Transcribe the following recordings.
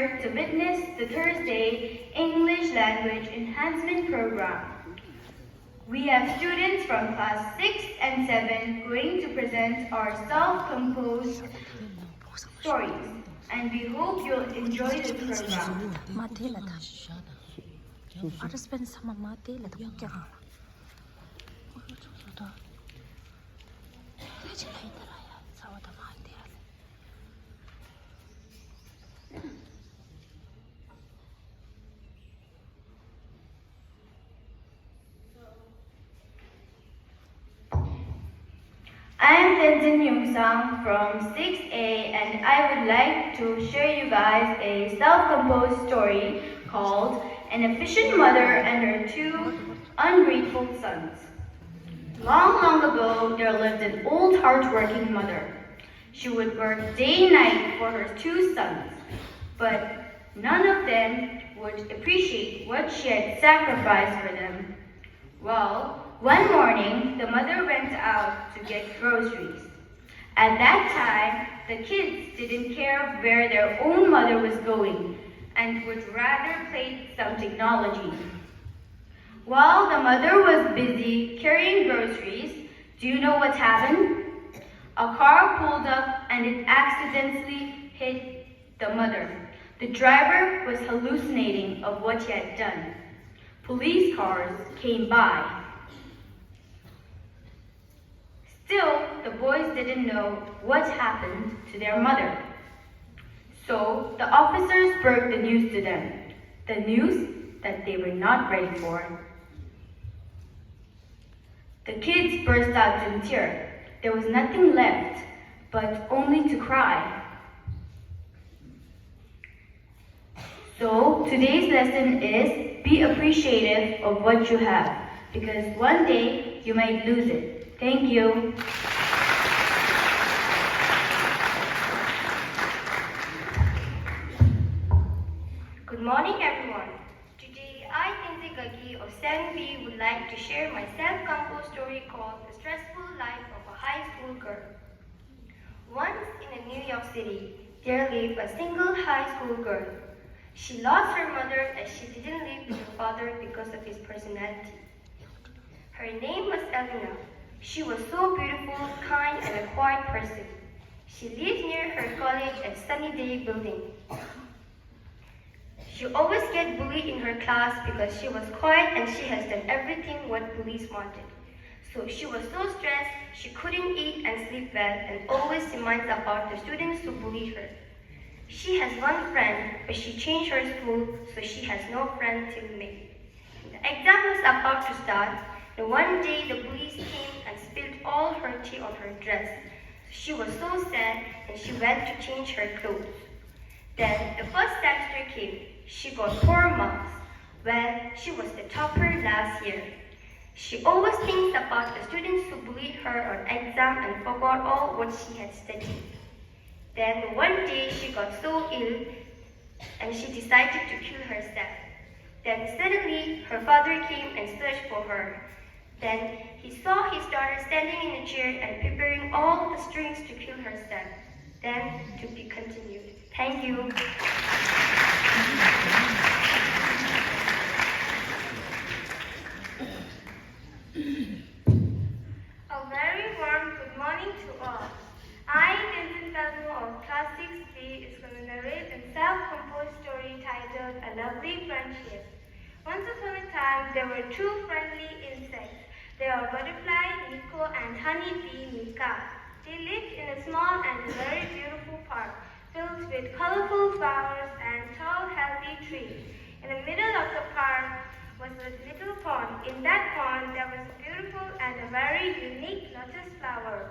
here to witness the Thursday English Language Enhancement Program. We have students from class 6 and 7 going to present our self-composed stories, and we hope you'll enjoy the program. I am Tenzin Youngsang from 6A, and I would like to share you guys a self-composed story called An Efficient Mother and Her Two Ungrateful Sons. Long, long ago, there lived an old, hard-working mother. She would work day and night for her two sons, but none of them would appreciate what she had sacrificed for them. Well, one morning, the mother went out to get groceries. At that time, the kids didn't care where their own mother was going and would rather play some technology. While the mother was busy carrying groceries, do you know what happened? A car pulled up and it accidentally hit the mother. The driver was hallucinating of what he had done. Police cars came by. Still, the boys didn't know what happened to their mother. So the officers broke the news to them, the news that they were not ready for. The kids burst out in tears. There was nothing left but only to cry. So today's lesson is be appreciative of what you have, because one day you might lose it. Thank you. Good morning, everyone. Today, I, Tenzin of 7B, would like to share my self-composed story called The Stressful Life of a High School Girl. Once in New York City, there lived a single high school girl. She lost her mother as she didn't live with her father because of his personality. Her name was Elena. She was so beautiful, kind, and a quiet person. She lived near her college at Sunnydale building. She always get bullied in her class because she was quiet and she has done everything what police wanted. So she was so stressed, she couldn't eat and sleep well and always reminds about the students who bullied her. She has one friend, but she changed her school, so she has no friend till May. The exam was about to start, and one day the police came and spilled all her tea on her dress. She was so sad, and she went to change her clothes. Then the first semester came. She got 4 marks. Well, she was the topper last year. She always thinks about the students who bullied her on exam and forgot all what she had studied. Then one day she got so ill and she decided to kill herself. Then suddenly her father came and searched for her. Then he saw his daughter standing in a chair and preparing all the strings to kill herself. Then to be continued. Thank you. A very warm good morning to all. I, Tenzin of Class 6B, is going to narrate a self-composed story titled A Lovely Friendship. Once upon a time, there were two friendly insects. They are butterfly Nico and honeybee Mika. They lived in a small and very beautiful park, filled with colorful flowers and tall, healthy trees. In the middle of the park was a little pond. In that pond, there was a beautiful and a very unique lotus flower.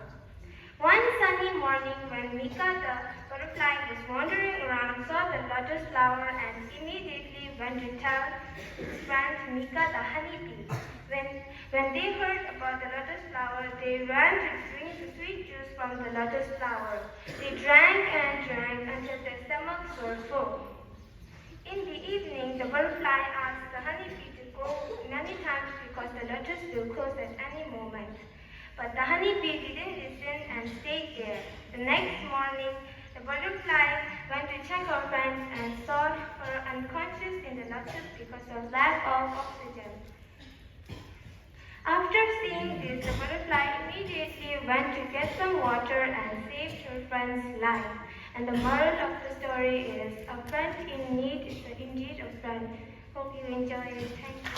One sunny morning, when Mika the butterfly was wandering around, saw the lotus flower and immediately went to tell his friend Mika the honeybee. When they heard about the lotus flower, they ran to drink the sweet juice from the lotus flower. They drank and drank until their stomachs were full. In the evening, the butterfly asked the honeybee to go many times because the lotus will close at any moment. But the honeybee didn't listen and stayed there. The next morning, The butterfly went to check her friends and saw her unconscious in the lotus because of lack of oxygen. After seeing this, the butterfly immediately went to get some water and saved her friend's life. And the moral of the story is, a friend in need is indeed a friend. Hope you enjoy it. Thank you.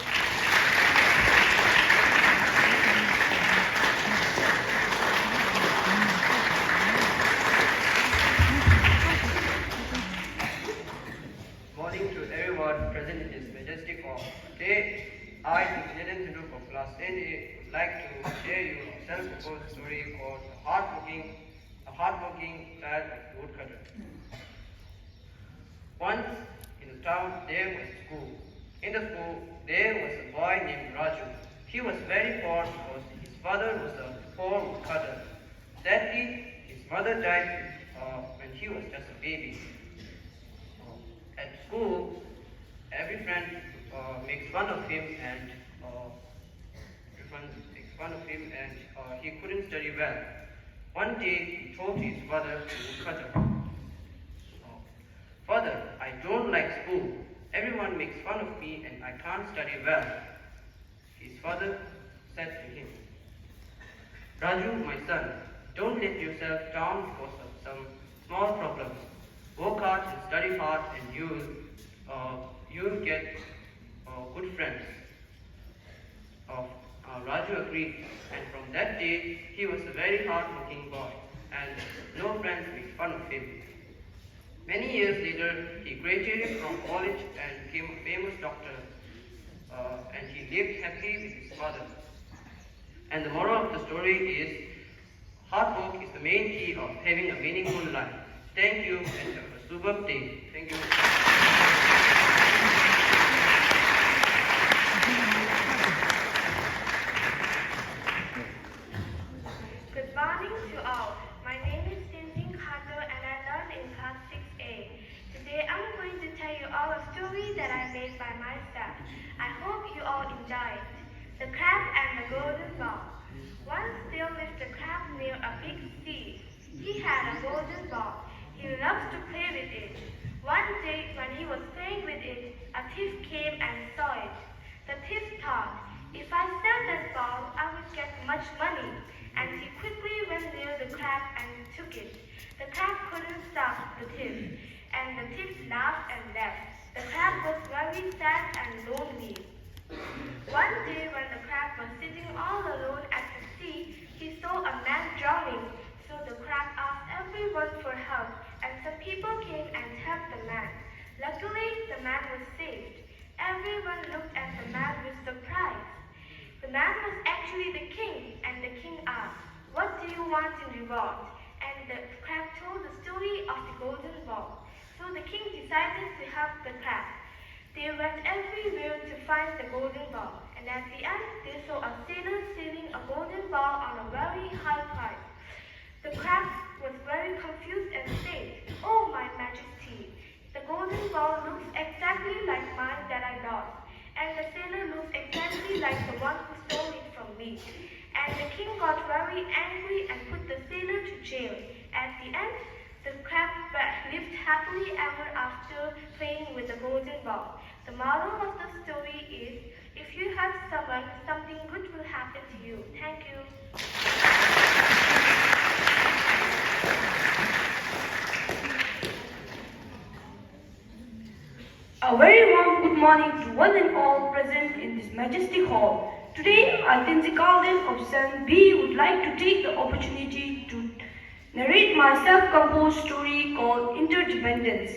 Morning to everyone present in this majestic hall. Today, I, the 11th group of class 10A, would like to share you a self-proposed story called A Hardworking Child of the Woodcutter. Once in the town there was a school. In the school there was a boy named Raju. He was very poor because his father was a poor woodcutter. Sadly, his mother died when he was just a baby. At school, every friend makes fun of him and he couldn't study well. One day, he told his father, the woodcutter, "Father, I don't like school. Everyone makes fun of me and I can't study well." His father said to him, "Raju, my son, don't let yourself down because of some small problems. Work hard and study hard and you'll get good friends." Raju agreed, and from that day he was a very hard-working boy, and no friends made fun of him. Many years later, he graduated from college and became a famous doctor, and he lived happily with his father. And the moral of the story is, hard work is the main key of having a meaningful life. Thank you and have a superb day. Thank you. Good morning to all. My name is Tenzin Khato and I learn in class 6A. Today I'm going to tell you all a story that I made by myself. I hope you all enjoy it. The Crab and the Golden Ball. Once there lived a crab near a big sea. He had a golden ball. He loves to play with it. One day when he was playing with it, a thief came and saw it. The thief thought, "If I sell that ball, I will get much money." And he quickly went near the crab and took it. The crab couldn't stop the thief, and the thief laughed and left. The crab was very sad and lonely. One day when the crab was sitting all alone at the sea, he saw a man drowning. So the crab asked everyone for help, and some people came and helped the man. Luckily, the man was saved. Everyone looked at the man with surprise. The man was actually the king, and the king asked, "What do you want in reward?" And the crab told the story of the golden ball. So the king decided to help the crab. They went everywhere to find the golden ball, and at the end they saw a sailor sailing a golden ball on a very high price. The crab was very confused and said, "Oh, my majesty, the golden ball looks exactly like mine that I lost, and the sailor looks exactly like the one who stole it from me." And the king got very angry and put the sailor to jail. At the end, the crab lived happily ever after playing with the golden ball. The moral of the story is, if you help someone, something good will happen to you. Thank you. A very warm good morning to one and all present in this majestic hall. Today, I, Tenzin Khalid of 7B, would like to take the opportunity to narrate my self-composed story called Interdependence.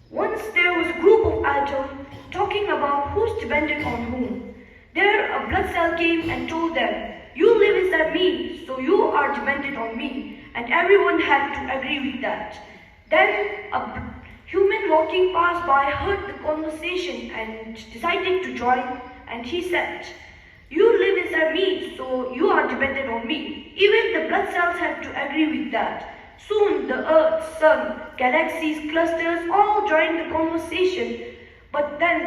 Once there was a group of atoms talking about who's dependent on whom. There, a blood cell came and told them, "You live inside me, so you are dependent on me," and everyone had to agree with that. Then, a human walking past by heard the conversation and decided to join, and he said, "You live inside me, so you are dependent on me." Even the blood cells had to agree with that. Soon the Earth, Sun, galaxies, clusters all joined the conversation. But then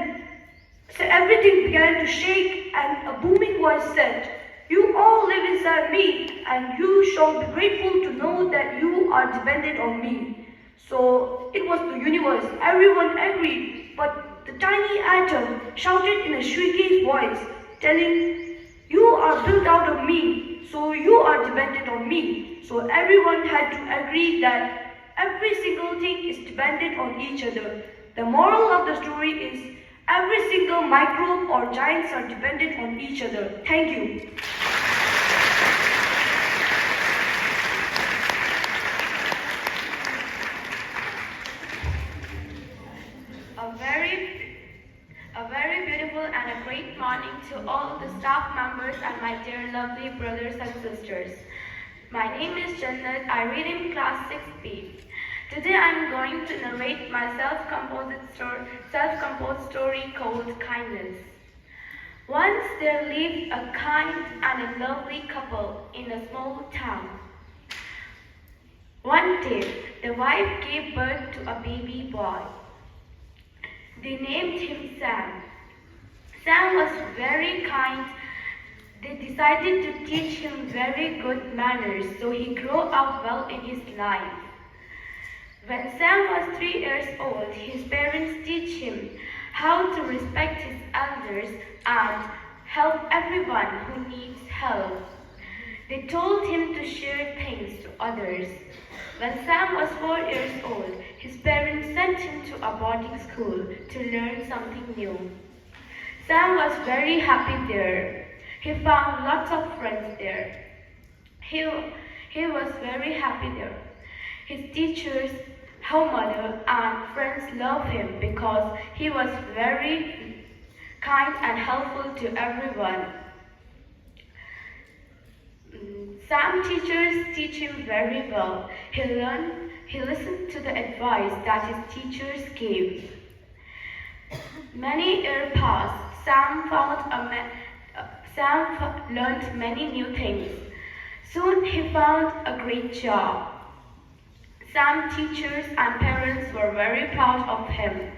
everything began to shake and a booming voice said, "You all live inside me, and you shall be grateful to know that you are dependent on me." So it was the universe. Everyone agreed, but the tiny atom shouted in a shrieky voice, telling, "You are built out of me, so you are dependent on me." So everyone had to agree that every single thing is dependent on each other. The moral of the story is every single microbe or giants are dependent on each other. Thank you. A very, a very beautiful and a great morning to all the staff members and my dear lovely brothers and sisters. My name is Jannat. I read in class 6B. Today I am going to narrate my self-composed story called Kindness. Once there lived a kind and a lovely couple in a small town. One day, the wife gave birth to a baby boy. They named him Sam. Sam was very kind. They decided to teach him very good manners so he grew up well in his life. When Sam was 3 years old, his parents teach him how to respect his elders and help everyone who needs help. They told him to share things to others. When Sam was 4 years old, his parents sent him to a boarding school to learn something new. Sam was very happy there. He found lots of friends there. He was very happy there. His teachers, her mother, and friends loved him because he was very kind and helpful to everyone. Sam teachers teach him very well. He listened to the advice that his teachers gave. Many years passed. Sam learned many new things. Soon he found a great job. Sam teachers and parents were very proud of him.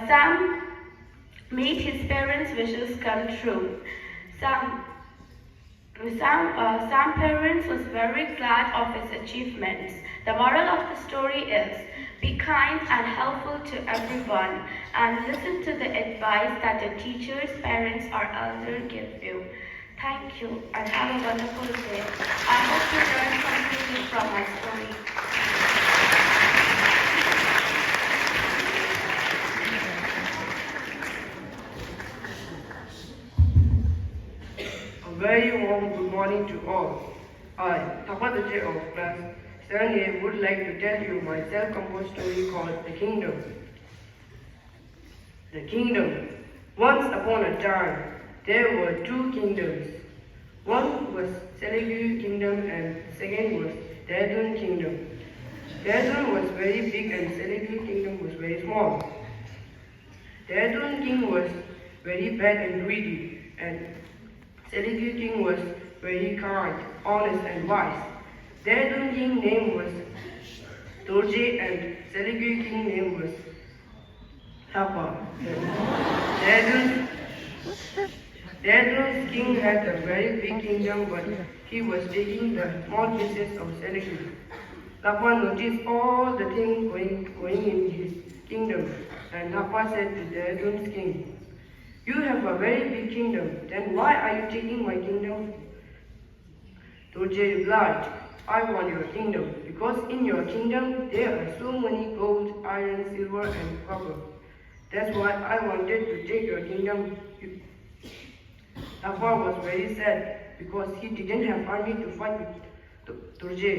Sam made his parents' wishes come true. Sam parents was very glad of his achievements. The moral of the story is, be kind and helpful to everyone and listen to the advice that the teachers, parents or elders give you. Thank you and have a wonderful day. I hope you learned something new from my story. A very warm good morning to all. I, Tapatajay of class 7A, would like to tell you my self-composed story called The Kingdom. The Kingdom. Once upon a time, there were two kingdoms. One was Selakui Kingdom and second was Dadun Kingdom. Dadun was very big and Selakui Kingdom was very small. Dadun King was very bad and greedy, and Selakui King was very kind, honest and wise. Dadun King name was Dorje and Selakui King name was Thapa. Dadun's king had a very big kingdom, but he was taking the small pieces of Selakui. Thapa noticed all the things going in his kingdom, and Thapa said to Dadun's king, "You have a very big kingdom, then why are you taking my kingdom?" Dorje replied, "I want your kingdom, because in your kingdom there are so many gold, iron, silver and copper. That's why I wanted to take your kingdom." Thapa was very sad, because he didn't have army to fight with Dorje.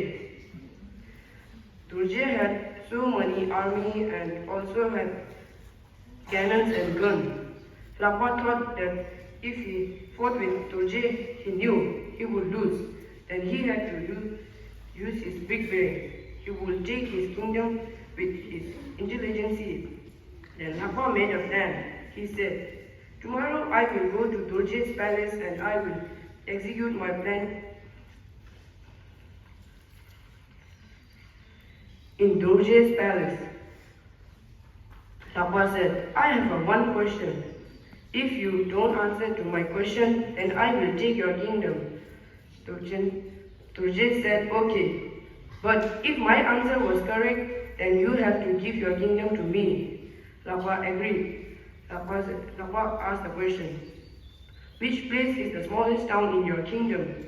Dorje had so many army and also had cannons and guns. Thapa thought that if he fought with Dorje, he knew he would lose. Then he had to use his big brain. He would take his kingdom with his intelligence. Then Thapa made a plan. He said, "Tomorrow I will go to Dorje's palace and I will execute my plan in Dorje's palace." Thapa said, "I have one question. If you don't answer to my question, then I will take your kingdom. Turje said, okay. But if my answer was correct, then you have to give your kingdom to me. Lakwa agreed. Lakwa asked the question, which place is the smallest town in your kingdom?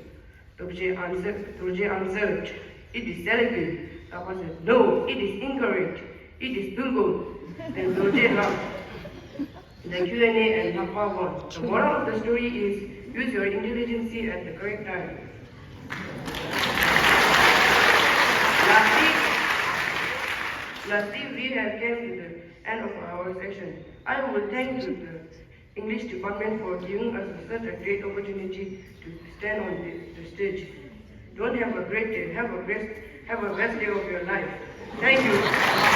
Turje answered, it is Selakui. Lakwa said, no, it is incorrect. It is Tulgo. Then Turje laughed. The Q&A and Lakwa won. The moral of the story is, use your intelligence at the correct time. Lastly, we have come to the end of our section. I would thank the English department for giving us such a great opportunity to stand on the stage. Don't have a great day. Have a best day of your life. Thank you.